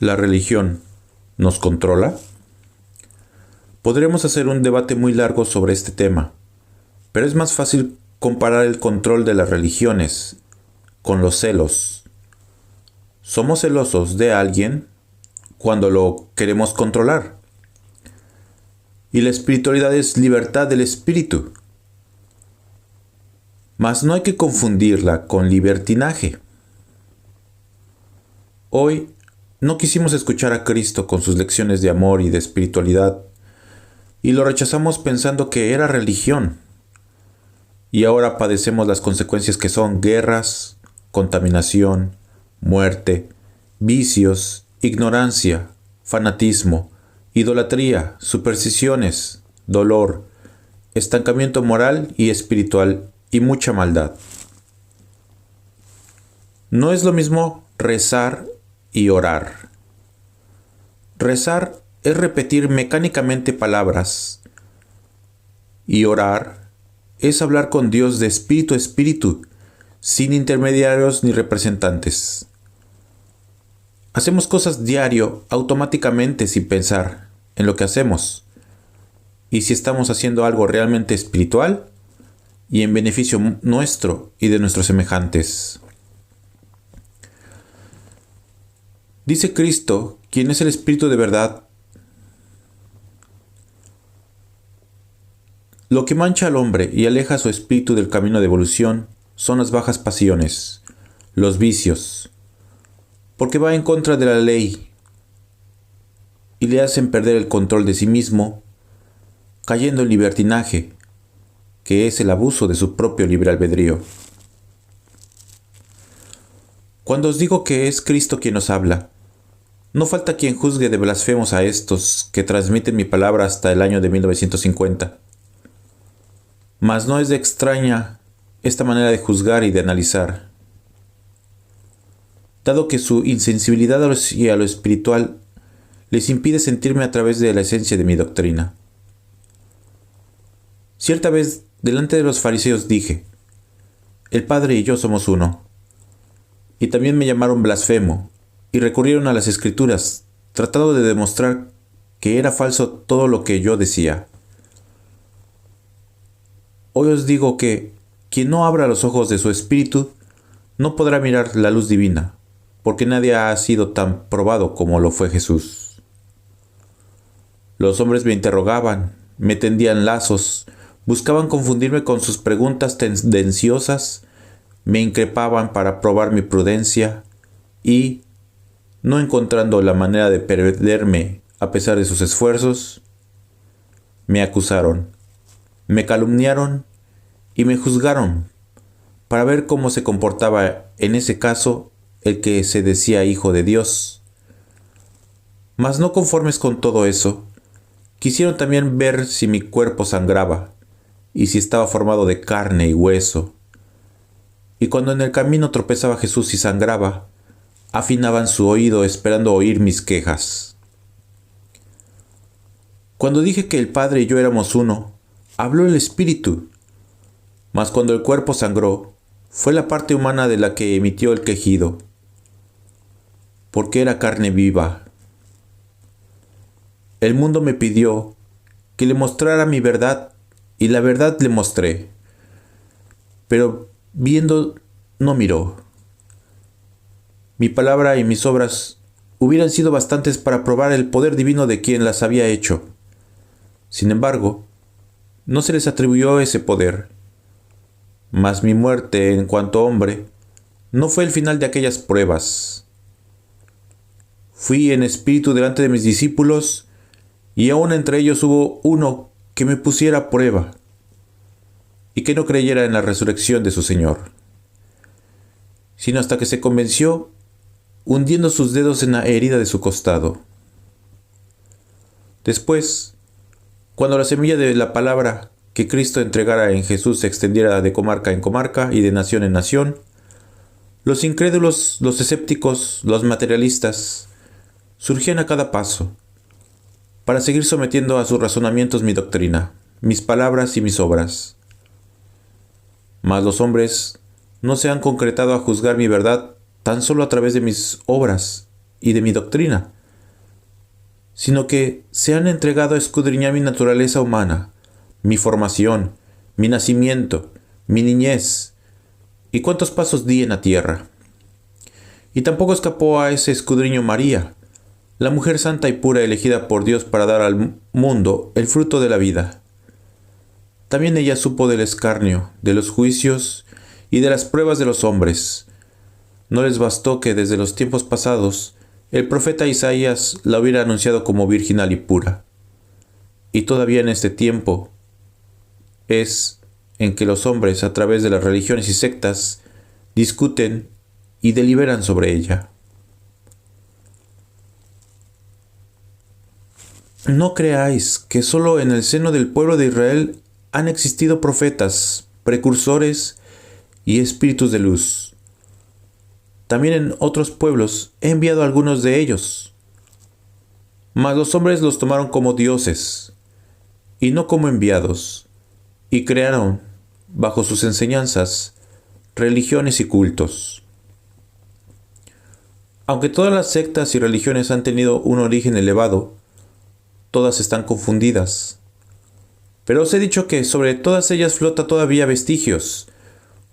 ¿La religión nos controla? Podremos hacer un debate muy largo sobre este tema, pero es más fácil comparar el control de las religiones con los celos. Somos celosos de alguien cuando lo queremos controlar. Y la espiritualidad es libertad del espíritu. Mas no hay que confundirla con libertinaje. Hoy no quisimos escuchar a Cristo con sus lecciones de amor y de espiritualidad, y lo rechazamos pensando que era religión. Y ahora padecemos las consecuencias que son guerras, contaminación, muerte, vicios, ignorancia, fanatismo, idolatría, supersticiones, dolor, estancamiento moral y espiritual y mucha maldad. No es lo mismo rezar y orar. Rezar es repetir mecánicamente palabras y orar es hablar con Dios de espíritu a espíritu, sin intermediarios ni representantes. Hacemos cosas diario, automáticamente, sin pensar en lo que hacemos. Y si estamos haciendo algo realmente espiritual y en beneficio nuestro y de nuestros semejantes. Dice Cristo, quien es el Espíritu de verdad, lo que mancha al hombre y aleja a su espíritu del camino de evolución son las bajas pasiones, los vicios, porque va en contra de la ley y le hacen perder el control de sí mismo, cayendo en libertinaje, que es el abuso de su propio libre albedrío. Cuando os digo que es Cristo quien nos habla, no falta quien juzgue de blasfemos a estos que transmiten mi palabra hasta el año de 1950. Mas no es de extraña esta manera de juzgar y de analizar, dado que su insensibilidad a lo espiritual les impide sentirme a través de la esencia de mi doctrina. Cierta vez, delante de los fariseos dije, el Padre y yo somos uno, y también me llamaron blasfemo, y recurrieron a las Escrituras, tratando de demostrar que era falso todo lo que yo decía. Hoy os digo que quien no abra los ojos de su espíritu no podrá mirar la luz divina, porque nadie ha sido tan probado como lo fue Jesús. Los hombres me interrogaban, me tendían lazos, buscaban confundirme con sus preguntas tendenciosas, me increpaban para probar mi prudencia y, no encontrando la manera de perderme a pesar de sus esfuerzos, me acusaron, me calumniaron y me juzgaron para ver cómo se comportaba en ese caso el que se decía hijo de Dios. Mas no conformes con todo eso, quisieron también ver si mi cuerpo sangraba y si estaba formado de carne y hueso. Y cuando en el camino tropezaba Jesús y sangraba, afinaban su oído esperando oír mis quejas. Cuando dije que el Padre y yo éramos uno, habló el Espíritu, mas cuando el cuerpo sangró, fue la parte humana de la que emitió el quejido, porque era carne viva. El mundo me pidió que le mostrara mi verdad, y la verdad le mostré, pero viendo no miró. Mi palabra y mis obras hubieran sido bastantes para probar el poder divino de quien las había hecho. Sin embargo, no se les atribuyó ese poder. Mas mi muerte en cuanto hombre no fue el final de aquellas pruebas. Fui en espíritu delante de mis discípulos y aún entre ellos hubo uno que me pusiera a prueba y que no creyera en la resurrección de su Señor, sino hasta que se convenció hundiendo sus dedos en la herida de su costado. Después, cuando la semilla de la palabra que Cristo entregara en Jesús se extendiera de comarca en comarca y de nación en nación, los incrédulos, los escépticos, los materialistas, surgían a cada paso, para seguir sometiendo a sus razonamientos mi doctrina, mis palabras y mis obras. Mas los hombres no se han concretado a juzgar mi verdad tan solo a través de mis obras y de mi doctrina, sino que se han entregado a escudriñar mi naturaleza humana, mi formación, mi nacimiento, mi niñez, y cuántos pasos di en la tierra. Y tampoco escapó a ese escudriño María, la mujer santa y pura elegida por Dios para dar al mundo el fruto de la vida. También ella supo del escarnio, de los juicios y de las pruebas de los hombres. No les bastó que desde los tiempos pasados el profeta Isaías la hubiera anunciado como virginal y pura. Y todavía en este tiempo es en que los hombres, a través de las religiones y sectas, discuten y deliberan sobre ella. No creáis que solo en el seno del pueblo de Israel han existido profetas, precursores y espíritus de luz. También en otros pueblos he enviado a algunos de ellos. Mas los hombres los tomaron como dioses, y no como enviados, y crearon, bajo sus enseñanzas, religiones y cultos. Aunque todas las sectas y religiones han tenido un origen elevado, todas están confundidas. Pero os he dicho que sobre todas ellas flota todavía vestigios,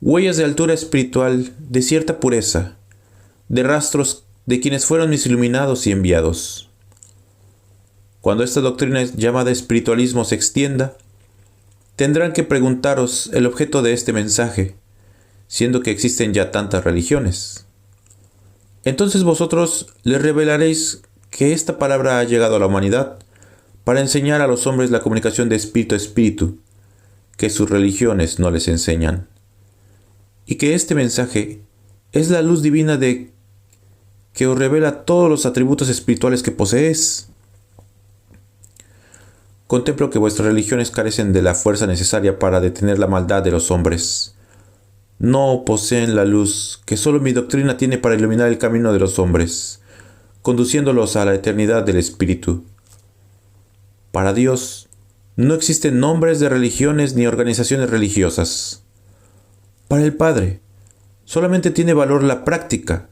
huellas de altura espiritual, de cierta pureza, de rastros de quienes fueron mis iluminados y enviados. Cuando esta doctrina llamada espiritualismo se extienda, tendrán que preguntaros el objeto de este mensaje, siendo que existen ya tantas religiones. Entonces vosotros les revelaréis que esta palabra ha llegado a la humanidad para enseñar a los hombres la comunicación de espíritu a espíritu, que sus religiones no les enseñan, y que este mensaje es la luz divina que os revela todos los atributos espirituales que poseéis. Contemplo que vuestras religiones carecen de la fuerza necesaria para detener la maldad de los hombres. No poseen la luz que solo mi doctrina tiene para iluminar el camino de los hombres, conduciéndolos a la eternidad del espíritu. Para Dios, no existen nombres de religiones ni organizaciones religiosas. Para el Padre, solamente tiene valor la práctica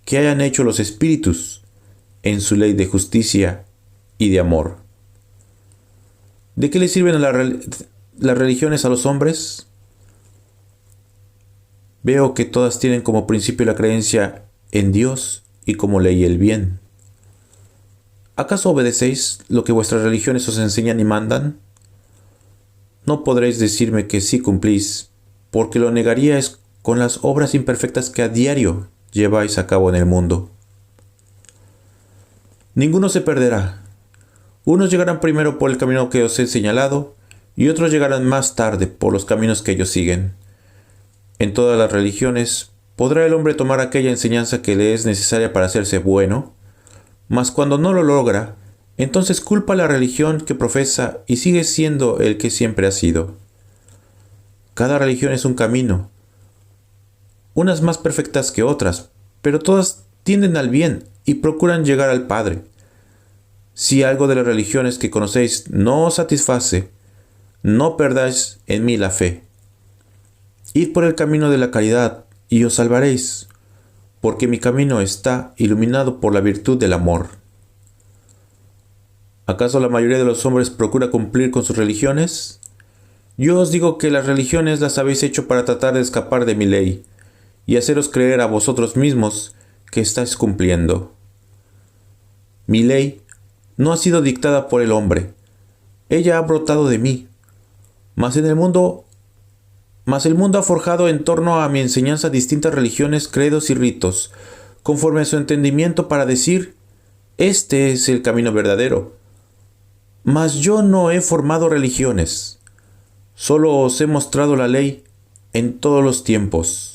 que hayan hecho los espíritus en su ley de justicia y de amor. ¿De qué le sirven las religiones a los hombres? Veo que todas tienen como principio la creencia en Dios y como ley el bien. ¿Acaso obedecéis lo que vuestras religiones os enseñan y mandan? No podréis decirme que sí cumplís, porque lo negaríais con las obras imperfectas que a diario lleváis a cabo en el mundo. Ninguno se perderá. Unos llegarán primero por el camino que os he señalado, y otros llegarán más tarde por los caminos que ellos siguen. En todas las religiones podrá el hombre tomar aquella enseñanza que le es necesaria para hacerse bueno, mas cuando no lo logra, entonces culpa la religión que profesa y sigue siendo el que siempre ha sido. Cada religión es un camino, unas más perfectas que otras, pero todas tienden al bien y procuran llegar al Padre. Si algo de las religiones que conocéis no os satisface, no perdáis en mí la fe. Id por el camino de la caridad y os salvaréis, porque mi camino está iluminado por la virtud del amor. ¿Acaso la mayoría de los hombres procura cumplir con sus religiones? Yo os digo que las religiones las habéis hecho para tratar de escapar de mi ley, y haceros creer a vosotros mismos que estáis cumpliendo. Mi ley no ha sido dictada por el hombre, ella ha brotado de mí, mas el mundo ha forjado en torno a mi enseñanza distintas religiones, credos y ritos, conforme a su entendimiento para decir, este es el camino verdadero. Mas yo no he formado religiones, solo os he mostrado la ley en todos los tiempos.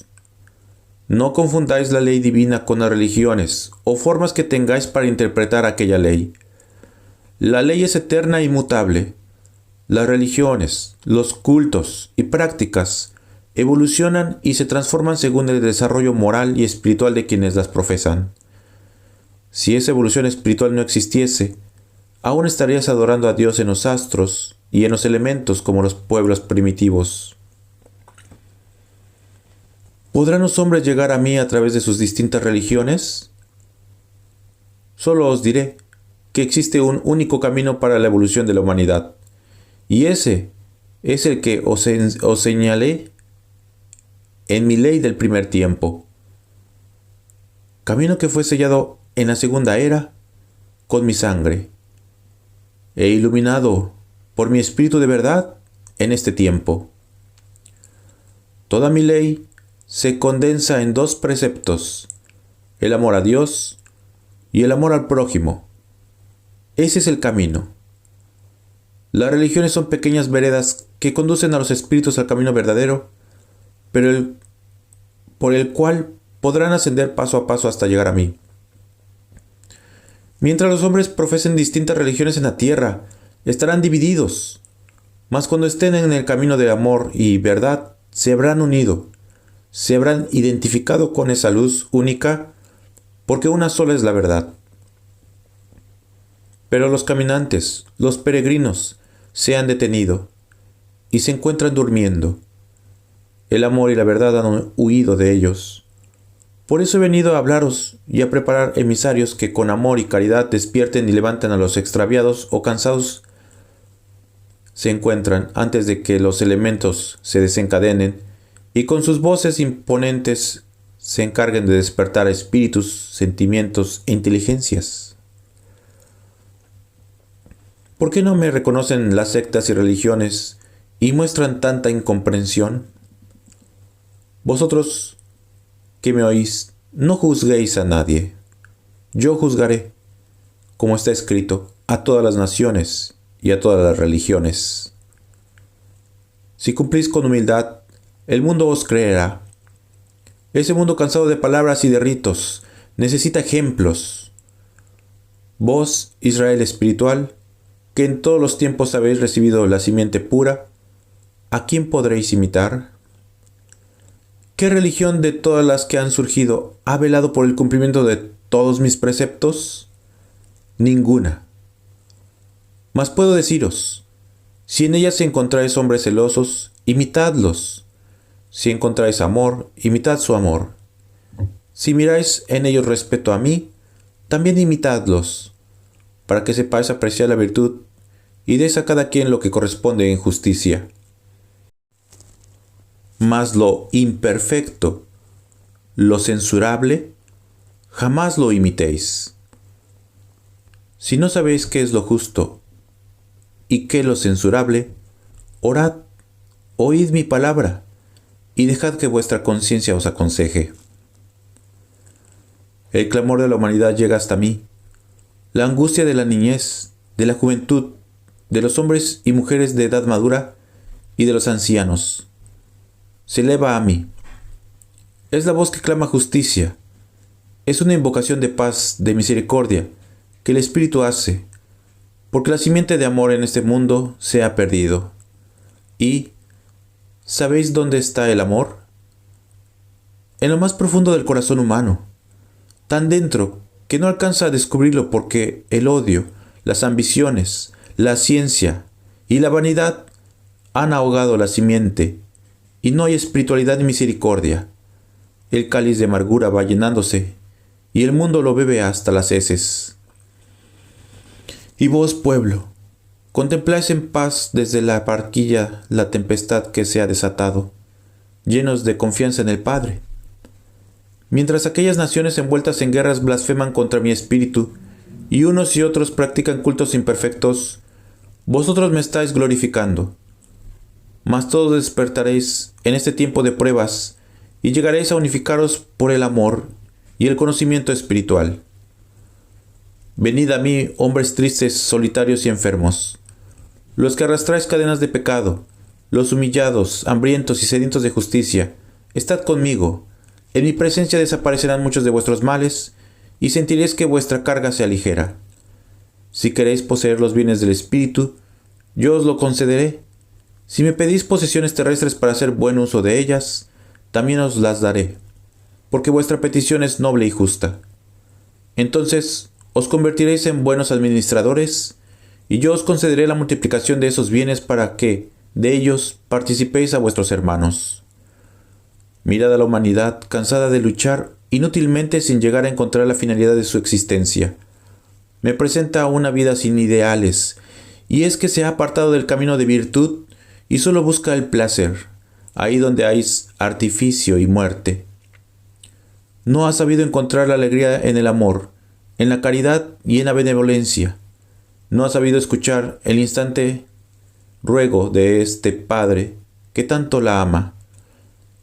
No confundáis la ley divina con las religiones o formas que tengáis para interpretar aquella ley. La ley es eterna e inmutable. Las religiones, los cultos y prácticas evolucionan y se transforman según el desarrollo moral y espiritual de quienes las profesan. Si esa evolución espiritual no existiese, aún estarías adorando a Dios en los astros y en los elementos como los pueblos primitivos. ¿Podrán los hombres llegar a mí a través de sus distintas religiones? Solo os diré que existe un único camino para la evolución de la humanidad, y ese es el que os señalé en mi ley del primer tiempo. Camino que fue sellado en la segunda era con mi sangre, e iluminado por mi espíritu de verdad en este tiempo. Toda mi ley se condensa en dos preceptos: el amor a Dios y el amor al prójimo. Ese es el camino. Las religiones son pequeñas veredas que conducen a los espíritus al camino verdadero, pero por el cual podrán ascender paso a paso hasta llegar a mí. Mientras los hombres profesen distintas religiones en la tierra, estarán divididos, mas cuando estén en el camino de amor y verdad, se habrán unido, se habrán identificado con esa luz única, porque una sola es la verdad. Pero los caminantes, los peregrinos, se han detenido y se encuentran durmiendo. El amor y la verdad han huido de ellos. Por eso he venido a hablaros y a preparar emisarios que con amor y caridad despierten y levanten a los extraviados o cansados se encuentran antes de que los elementos se desencadenen y con sus voces imponentes se encarguen de despertar espíritus, sentimientos e inteligencias. ¿Por qué no me reconocen las sectas y religiones y muestran tanta incomprensión? Vosotros que me oís, no juzguéis a nadie. Yo juzgaré, como está escrito, a todas las naciones y a todas las religiones. Si cumplís con humildad, el mundo os creerá. Ese mundo cansado de palabras y de ritos necesita ejemplos. Vos, Israel espiritual, que en todos los tiempos habéis recibido la simiente pura, ¿a quién podréis imitar? ¿Qué religión de todas las que han surgido ha velado por el cumplimiento de todos mis preceptos? Ninguna. Mas puedo deciros, si en ellas encontráis hombres celosos, imitadlos. Si encontráis amor, imitad su amor. Si miráis en ellos respeto a mí, también imitadlos, para que sepáis apreciar la virtud y deis a cada quien lo que corresponde en justicia. Mas lo imperfecto, lo censurable, jamás lo imitéis. Si no sabéis qué es lo justo y qué lo censurable, orad, oíd mi palabra, y dejad que vuestra conciencia os aconseje. El clamor de la humanidad llega hasta mí, la angustia de la niñez, de la juventud, de los hombres y mujeres de edad madura y de los ancianos. Se eleva a mí. Es la voz que clama justicia. Es una invocación de paz, de misericordia, que el Espíritu hace, porque la simiente de amor en este mundo se ha perdido. Y, ¿sabéis dónde está el amor? En lo más profundo del corazón humano, tan dentro que no alcanza a descubrirlo porque el odio, las ambiciones, la ciencia y la vanidad han ahogado la simiente, y no hay espiritualidad ni misericordia. El cáliz de amargura va llenándose, y el mundo lo bebe hasta las heces. Y vos, pueblo, contempláis en paz desde la barquilla la tempestad que se ha desatado, llenos de confianza en el Padre. Mientras aquellas naciones envueltas en guerras blasfeman contra mi espíritu, y unos y otros practican cultos imperfectos, vosotros me estáis glorificando. Mas todos despertaréis en este tiempo de pruebas y llegaréis a unificaros por el amor y el conocimiento espiritual. Venid a mí, hombres tristes, solitarios y enfermos, los que arrastráis cadenas de pecado, los humillados, hambrientos y sedientos de justicia, estad conmigo. En mi presencia desaparecerán muchos de vuestros males y sentiréis que vuestra carga se aligera. Si queréis poseer los bienes del Espíritu, yo os lo concederé. Si me pedís posesiones terrestres para hacer buen uso de ellas, también os las daré, porque vuestra petición es noble y justa. Entonces os convertiréis en buenos administradores, y yo os concederé la multiplicación de esos bienes para que, de ellos, participéis a vuestros hermanos. Mirad a la humanidad cansada de luchar inútilmente sin llegar a encontrar la finalidad de su existencia. Me presenta una vida sin ideales, y es que se ha apartado del camino de virtud y solo busca el placer, ahí donde hay artificio y muerte. No ha sabido encontrar la alegría en el amor, en la caridad y en la benevolencia. No ha sabido escuchar el instante ruego de este Padre que tanto la ama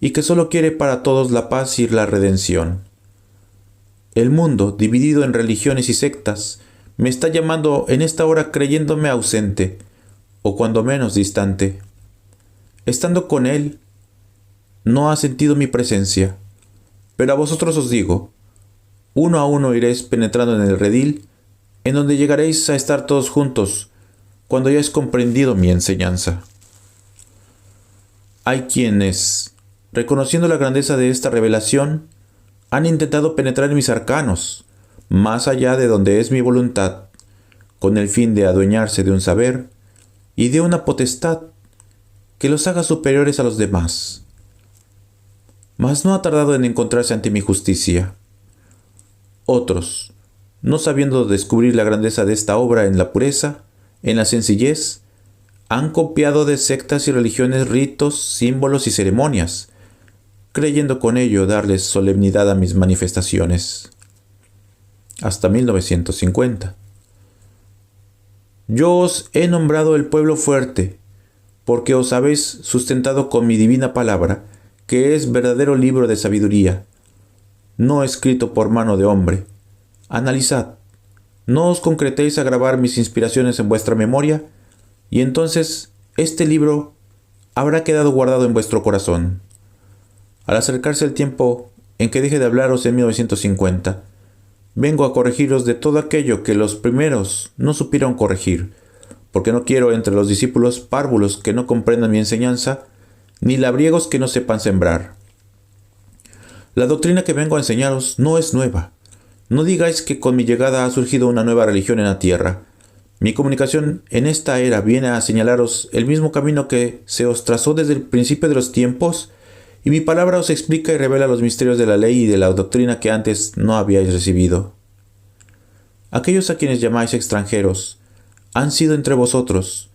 y que solo quiere para todos la paz y la redención. El mundo, dividido en religiones y sectas, me está llamando en esta hora creyéndome ausente, o cuando menos distante. Estando con él, no ha sentido mi presencia, pero a vosotros os digo, uno a uno iréis penetrando en el redil, en donde llegaréis a estar todos juntos, cuando hayáis comprendido mi enseñanza. Hay quienes, reconociendo la grandeza de esta revelación, han intentado penetrar en mis arcanos, más allá de donde es mi voluntad, con el fin de adueñarse de un saber y de una potestad que los haga superiores a los demás. Mas no ha tardado en encontrarse ante mi justicia. Otros, no sabiendo descubrir la grandeza de esta obra en la pureza, en la sencillez, han copiado de sectas y religiones ritos, símbolos y ceremonias, creyendo con ello darles solemnidad a mis manifestaciones. Hasta 1950. Yo os he nombrado el pueblo fuerte, porque os habéis sustentado con mi divina palabra, que es verdadero libro de sabiduría, no escrito por mano de hombre. Analizad, no os concretéis a grabar mis inspiraciones en vuestra memoria, y entonces este libro habrá quedado guardado en vuestro corazón. Al acercarse el tiempo en que deje de hablaros en 1950, vengo a corregiros de todo aquello que los primeros no supieron corregir, porque no quiero entre los discípulos párvulos que no comprendan mi enseñanza, ni labriegos que no sepan sembrar. La doctrina que vengo a enseñaros no es nueva. No digáis que con mi llegada ha surgido una nueva religión en la tierra. Mi comunicación en esta era viene a señalaros el mismo camino que se os trazó desde el principio de los tiempos, y mi palabra os explica y revela los misterios de la ley y de la doctrina que antes no habíais recibido. Aquellos a quienes llamáis extranjeros han sido entre vosotros,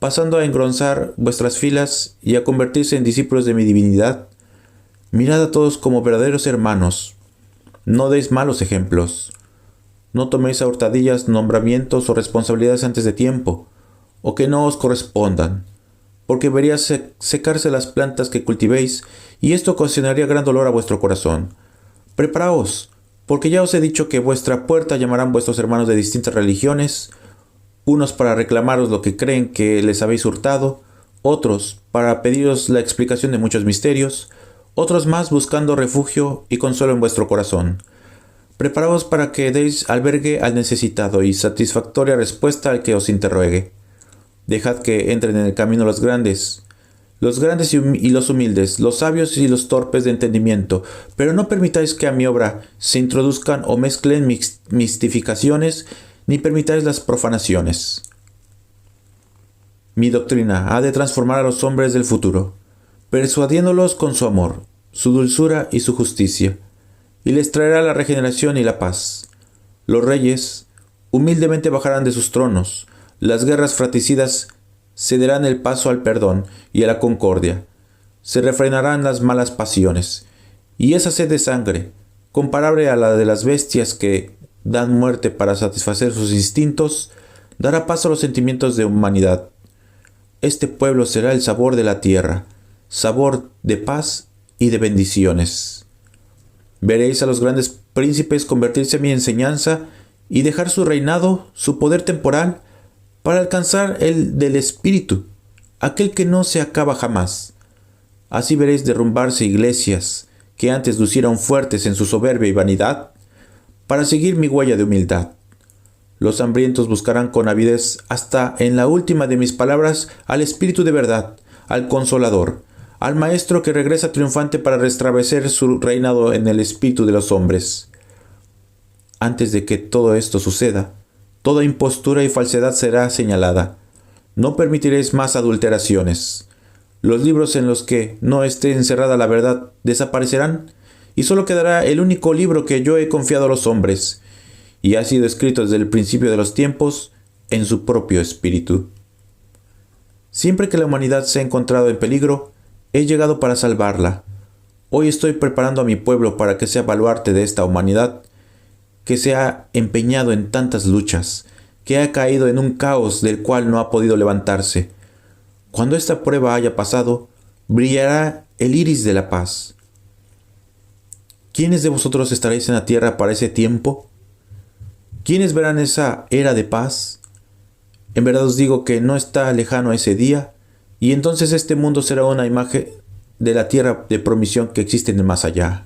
pasando a engrosar vuestras filas y a convertirse en discípulos de mi divinidad. Mirad a todos como verdaderos hermanos. No deis malos ejemplos. No toméis a hurtadillas nombramientos o responsabilidades antes de tiempo, o que no os correspondan, porque verías secarse las plantas que cultivéis, y esto ocasionaría gran dolor a vuestro corazón. Preparaos, porque ya os he dicho que vuestra puerta llamarán vuestros hermanos de distintas religiones, unos para reclamaros lo que creen que les habéis hurtado, otros para pediros la explicación de muchos misterios, otros más buscando refugio y consuelo en vuestro corazón. Preparaos para que deis albergue al necesitado y satisfactoria respuesta al que os interrogue. Dejad que entren en el camino los grandes y los humildes, los sabios y los torpes de entendimiento, pero no permitáis que a mi obra se introduzcan o mezclen mistificaciones, ni permitáis las profanaciones. Mi doctrina ha de transformar a los hombres del futuro, persuadiéndolos con su amor, su dulzura y su justicia, y les traerá la regeneración y la paz. Los reyes humildemente bajarán de sus tronos, las guerras fratricidas cederán el paso al perdón y a la concordia, se refrenarán las malas pasiones, y esa sed de sangre, comparable a la de las bestias que dan muerte para satisfacer sus instintos, dará paso a los sentimientos de humanidad. Este pueblo será el sabor de la tierra, sabor de paz y de bendiciones. Veréis a los grandes príncipes convertirse en mi enseñanza y dejar su reinado, su poder temporal, para alcanzar el del espíritu, aquel que no se acaba jamás. Así veréis derrumbarse iglesias que antes lucieron fuertes en su soberbia y vanidad, para seguir mi huella de humildad. Los hambrientos buscarán con avidez hasta en la última de mis palabras al Espíritu de verdad, al Consolador, al Maestro que regresa triunfante para restablecer su reinado en el espíritu de los hombres. Antes de que todo esto suceda, toda impostura y falsedad será señalada. No permitiréis más adulteraciones. Los libros en los que no esté encerrada la verdad desaparecerán, y solo quedará el único libro que yo he confiado a los hombres, y ha sido escrito desde el principio de los tiempos en su propio espíritu. Siempre que la humanidad se ha encontrado en peligro, he llegado para salvarla. Hoy estoy preparando a mi pueblo para que sea baluarte de esta humanidad, que se ha empeñado en tantas luchas, que ha caído en un caos del cual no ha podido levantarse. Cuando esta prueba haya pasado, brillará el iris de la paz. ¿Quiénes de vosotros estaréis en la tierra para ese tiempo? ¿Quiénes verán esa era de paz? En verdad os digo que no está lejano ese día, y entonces este mundo será una imagen de la tierra de promisión que existe en el más allá.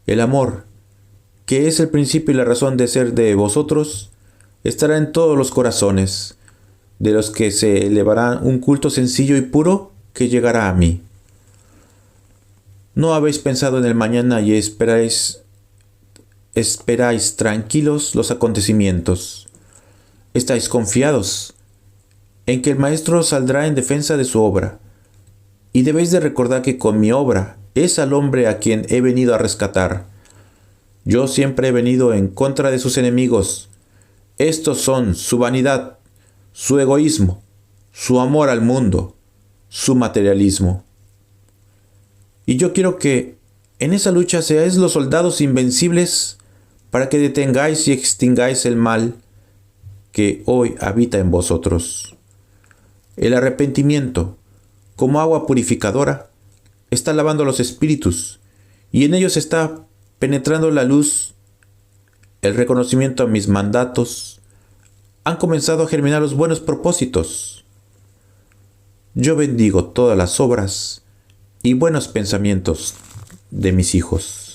El amor, que es el principio y la razón de ser de vosotros, estará en todos los corazones, de los que se elevará un culto sencillo y puro que llegará a mí. No habéis pensado en el mañana y esperáis tranquilos los acontecimientos. Estáis confiados en que el Maestro saldrá en defensa de su obra, y debéis de recordar que con mi obra es al hombre a quien he venido a rescatar. Yo siempre he venido en contra de sus enemigos. Estos son su vanidad, su egoísmo, su amor al mundo, su materialismo. Y yo quiero que en esa lucha seáis los soldados invencibles para que detengáis y extingáis el mal que hoy habita en vosotros. El arrepentimiento, como agua purificadora, está lavando los espíritus, y en ellos está penetrando la luz. El reconocimiento a mis mandatos han comenzado a germinar los buenos propósitos. Yo bendigo todas las obras y buenos pensamientos de mis hijos.